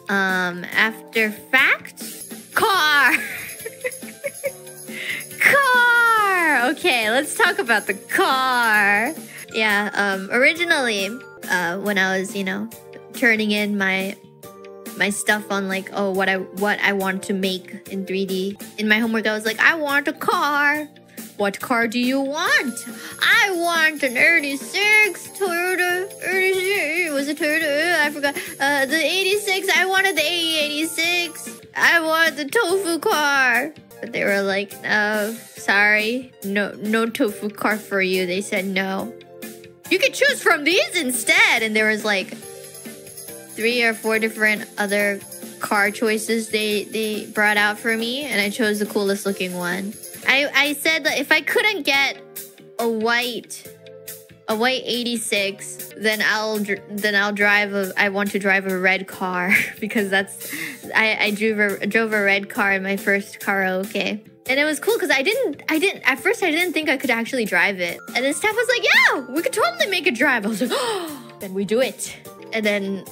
After fact, car. Car. Okay, let's talk about the car. Yeah, originally, when I was, turning in my stuff on like, what I want to make in 3D. In my homework, I was like, I want a car. What car do you want? I want an 86 Toyota. 86, was it Toyota? I forgot. The 86. I wanted the 86. I want the tofu car. But they were like, no, sorry, no tofu car for you. They said no. You could choose from these instead. And there was like 3 or 4 different other car choices they brought out for me, and I chose the coolest looking one. I said that if I couldn't get a white 86, then I'll drive I want to drive a red car because I drove a red car in my first karaoke. And it was cool because at first I didn't think I could actually drive it. And then Steph was like, yeah, we could totally make it drive. I was like, oh, then we do it. And then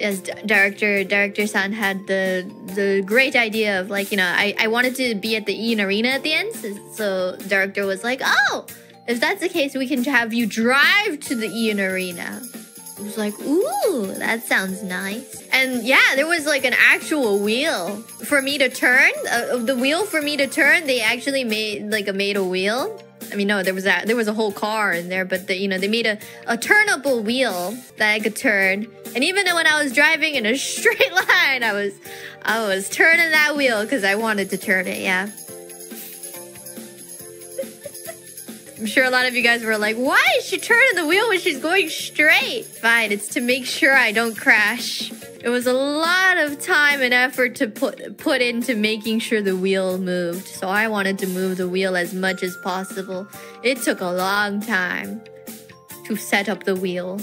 as director-san had the great idea of like, I wanted to be at the IRyS Arena at the end. So director was like, oh, if that's the case, we can have you drive to the IRyS Arena. I was like, ooh, that sounds nice. And yeah, there was like an actual wheel for me to turn. The wheel for me to turn, they actually made a wheel. I mean, no, there was a whole car in there, but they made a turnable wheel that I could turn. And even when I was driving in a straight line, I was turning that wheel because I wanted to turn it. Yeah. I'm sure a lot of you guys were like, why is she turning the wheel when she's going straight? Fine, it's to make sure I don't crash. It was a lot of time and effort to put into making sure the wheel moved. So I wanted to move the wheel as much as possible. It took a long time to set up the wheel.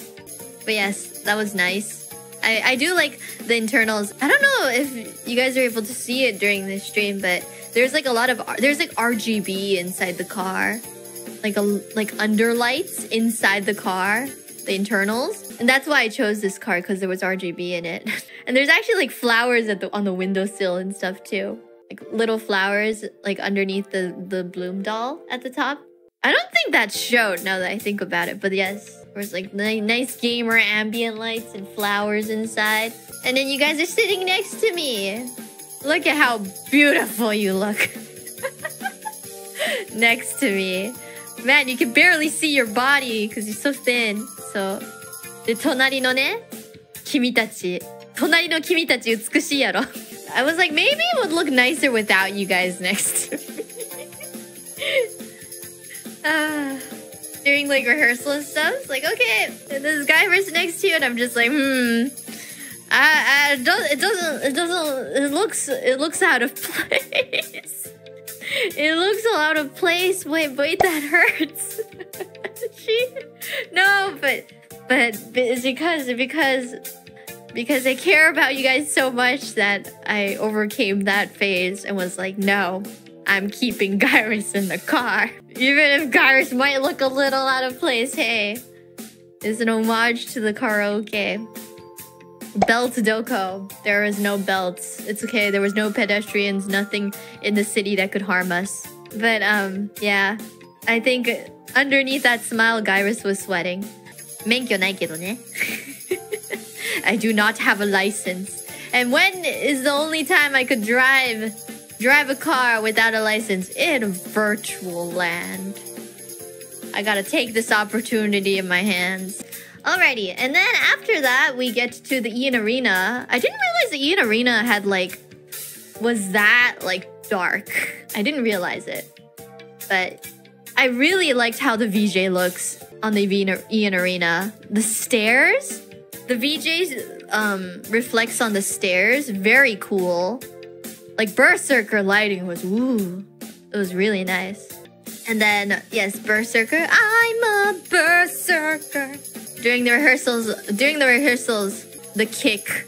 But yes, that was nice. I do like the internals. I don't know if you guys are able to see it during this stream, but there's like there's like RGB inside the car. Like underlights inside the car, the internals. And that's why I chose this car, because there was RGB in it. And there's actually like flowers on the windowsill and stuff too. Like little flowers like underneath the Bloom doll at the top. I don't think that showed now that I think about it, but yes. There's like nice gamer ambient lights and flowers inside. And then you guys are sitting next to me. Look at how beautiful you look. Next to me. Man, you can barely see your body because you're so thin. So, で、隣の君たち美しいやろ. I was like, maybe it would look nicer without you guys next to me. During like rehearsal and stuff, it's like, okay, this guy right next to you, and I'm just like, it looks out of place. It looks out of place. Wait, that hurts. No, but it's because I care about you guys so much that I overcame that phase and was like, no, I'm keeping IRyS in the car. Even if IRyS might look a little out of place, hey, it's an homage to the karaoke. Belt Doko. There was no belts. It's okay. There was no pedestrians, nothing in the city that could harm us. But yeah. I think underneath that smile, IRyS was sweating. 免許ないけどね. I do not have a license. And when is the only time I could drive a car without a license? In virtual land. I gotta take this opportunity in my hands. Alrighty, and then after that, we get to the IRyS Arena. I didn't realize the IRyS Arena had was that dark. I didn't realize it. But I really liked how the VJ looks on the IRyS Arena. The stairs, the VJ's reflects on the stairs. Very cool. Like Berserker lighting was, ooh, it was really nice. And then, yes, Berserker. I'm a Berserker. During the rehearsals, the kick,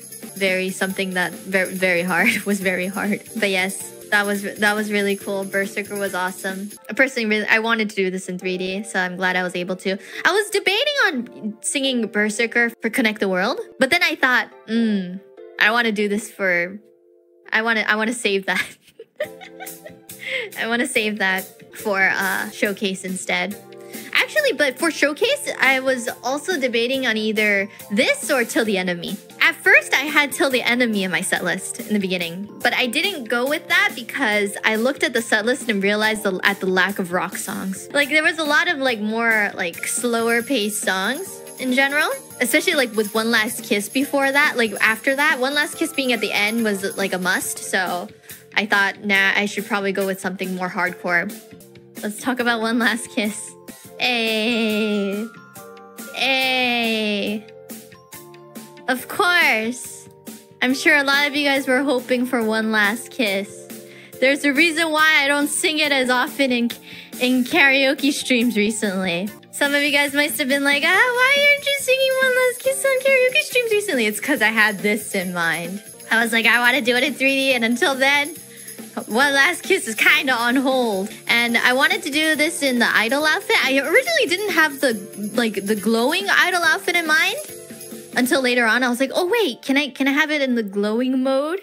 something that very hard, was very hard. But yes, that was really cool. Berserker was awesome. Personally, I wanted to do this in 3D, so I'm glad I was able to. I was debating on singing Berserker for Connect the World, but then I thought, I I don't want to do this for... I want to save that. I want to save that for Showcase instead. Actually, but for Showcase, I was also debating on either this or Till the End of Me. At first, I had Till the End of Me in my set list in the beginning, but I didn't go with that because I looked at the set list and realized at the lack of rock songs. Like, there was a lot of like more like slower paced songs in general, especially like with One Last Kiss before that. Like after that, One Last Kiss being at the end was like a must. So I thought, nah, I should probably go with something more hardcore. Let's talk about One Last Kiss. Hey. Hey. Of course. I'm sure a lot of you guys were hoping for One Last Kiss. There's a reason why I don't sing it as often in karaoke streams recently. Some of you guys must have been like, why aren't you singing One Last Kiss on karaoke streams recently? It's because I had this in mind. I was like, I want to do it in 3D, and until then, One Last Kiss is kind of on hold. And I wanted to do this in the idol outfit. I originally didn't have the glowing idol outfit in mind until later on. I was like, oh wait, can I have it in the glowing mode?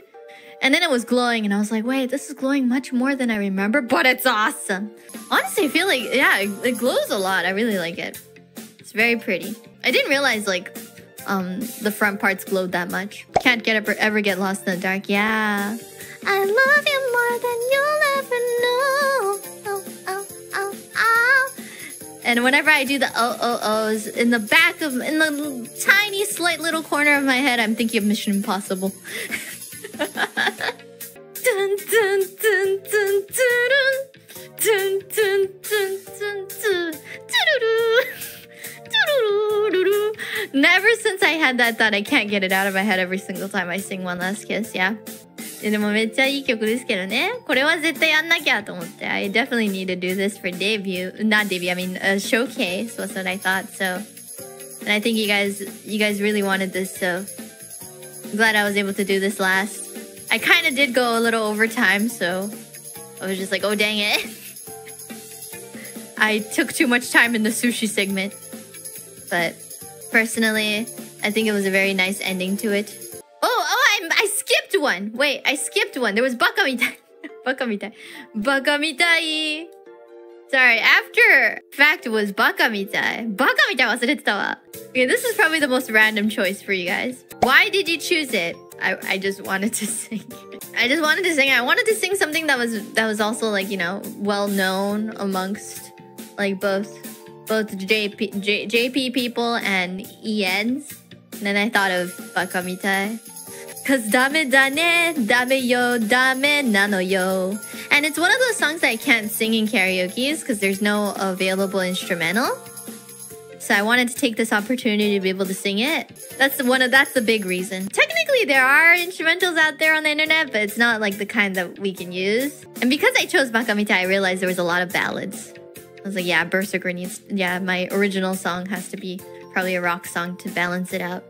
And then it was glowing, and I was like, wait, this is glowing much more than I remember, but it's awesome. Honestly, I feel like, yeah, it glows a lot. I really like it. It's very pretty. I didn't realize, like, the front parts glowed that much. Can't ever get lost in the dark. Yeah. I love you more than you'll ever know. Oh, oh, oh, oh. And whenever I do the ohs, in the tiny, slight little corner of my head, I'm thinking of Mission Impossible. Dun, dun, dun, dun, dun, dun, dun, dun, dun, dun. Never since I had that thought, I can't get it out of my head every single time I sing One Last Kiss, yeah. でもめっちゃいい曲ですけどね。これは絶対やんなきゃと思って。I definitely need to do this for debut. Not debut, I mean showcase was what I thought. So, and I think you guys really wanted this, so I'm glad I was able to do this last. I kind of did go a little over time, so I was just like, oh dang it. I took too much time in the sushi segment. But personally, I think it was a very nice ending to it. I skipped one. Wait, I skipped one. There was baka mitai. Baka mitai. Baka mitai. Sorry, after fact was baka mitai. Baka mitai wasurete wa. Okay, this is probably the most random choice for you guys. Why did you choose it? I just wanted to sing. I wanted to sing something that was also like, you know, well known amongst like both JP people and ENs. And then I thought of baka mitai. Cause dame da ne, dame yo, dame nano yo. And it's one of those songs that I can't sing in karaoke because there's no available instrumental. So I wanted to take this opportunity to be able to sing it. That's the big reason. Technically, there are instrumentals out there on the internet, but it's not like the kind that we can use. And because I chose baka mitai, I realized there was a lot of ballads. I was like, yeah, Berserker needs... Yeah, my original song has to be probably a rock song to balance it out.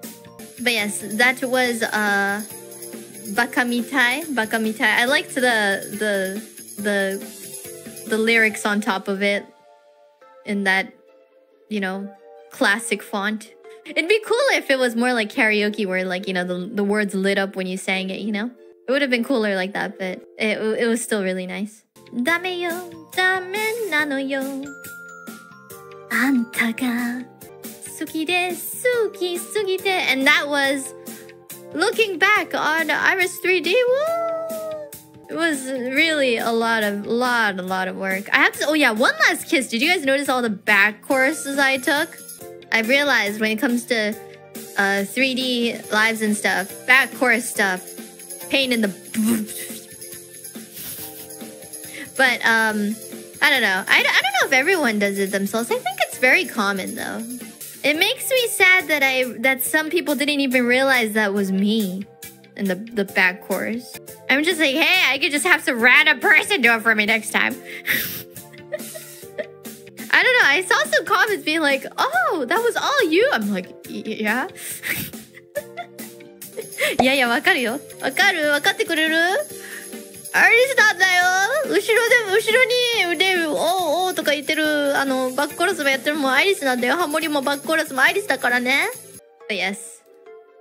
But yes, that was baka mitai. Baka mitai. I liked the lyrics on top of it in that, you know, classic font. It'd be cool if it was more like karaoke where, like, you know, the words lit up when you sang it, you know? It would have been cooler like that, but it was still really nice. Dame yo, dame nano yo. Anta ga suki de suki sugite. And that was looking back on IRyS 3D. Woo! It was really a lot of work. I have to. Oh yeah, One Last Kiss. Did you guys notice all the back choruses I took? I realized when it comes to 3D lives and stuff, back chorus stuff, pain in the. But I don't know. I don't know if everyone does it themselves. I think it's very common though. It makes me sad that some people didn't even realize that was me in the back chorus. I'm just like, hey, I could just have some random person do it for me next time. I don't know. I saw some comments being like, oh, that was all you. I'm like, yeah. yeah, わかるよ。わかる？わかってくれる？アリスなんだよ。後ろに腕をおーとか言ってるバックコーラスもやってるもんアイリスなんだよ。ハモリもバックコーラスもアイリスだからね。But yes,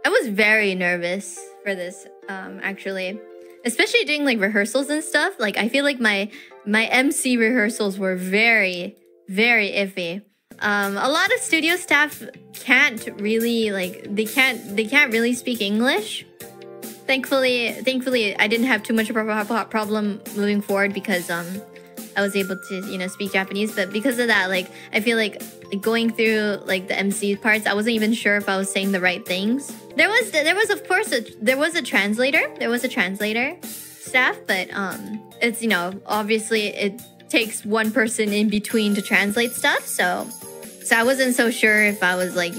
I was very nervous for this, actually. Especially doing like rehearsals and stuff. Like I feel like my MC rehearsals were very, very iffy. A lot of studio staff can't really they can't really speak English. Thankfully, I didn't have too much of a problem moving forward because I was able to speak Japanese. But because of that, like I feel like going through like the MC parts, I wasn't even sure if I was saying the right things. There was of course a translator. There was a translator staff, but it's obviously it takes one person in between to translate stuff. So I wasn't so sure if I was like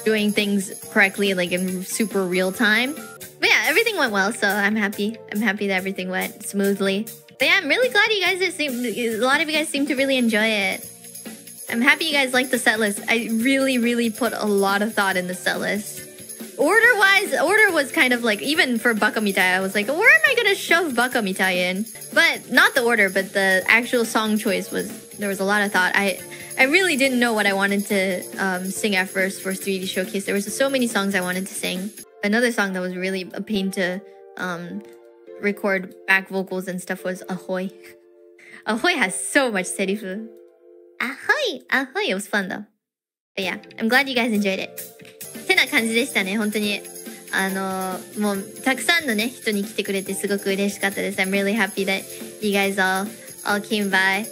doing things correctly like in super real time. But yeah, everything went well, so I'm happy. I'm happy that everything went smoothly. But yeah, I'm really glad you guys a lot of you guys seem to really enjoy it. I'm happy you guys like the set list. I really put a lot of thought in the set list. Order was kind of like, even for Baka Mitai, I was like, where am I gonna shove Baka Mitai in? But not the order, but the actual song choice there was a lot of thought. I really didn't know what I wanted to sing at first for 3D Showcase. There was so many songs I wanted to sing. Another song that was really a pain to record back vocals and stuff was Ahoy. Ahoy has so much serifu. Ahoy! Ahoy! It was fun though. But yeah, I'm glad you guys enjoyed it. てな感じでしたね、本当に。もうたくさんのね、人に来てくれてすごく嬉しかったです。I'm really happy that you guys all came by.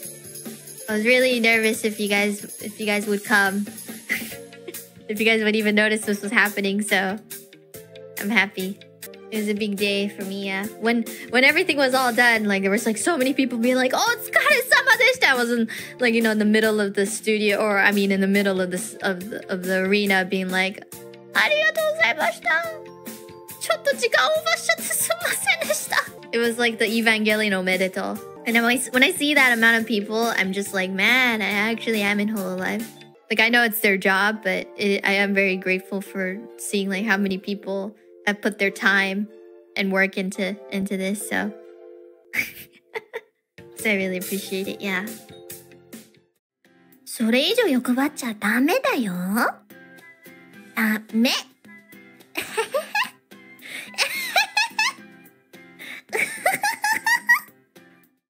I was really nervous if you guys would come. If you guys would even notice this was happening, so I'm happy. It was a big day for me, yeah. When everything was all done, like there was like so many people being like, "Oh, it's Kare-sama deshita." I wasn't like in the middle of the studio, or I mean in the middle of the arena, being like, "Arigatou gozaimashita. Chotto jikan over shachate sumimasen deshita." It was like the Evangelion Omedetou. And when I see that amount of people, I'm just like, man, I actually am in HoloLive. Like I know it's their job, but I am very grateful for seeing like how many people have put their time and work into this, so so I really appreciate it, yeah. それ以上欲張っちゃダメだよ。ダメ。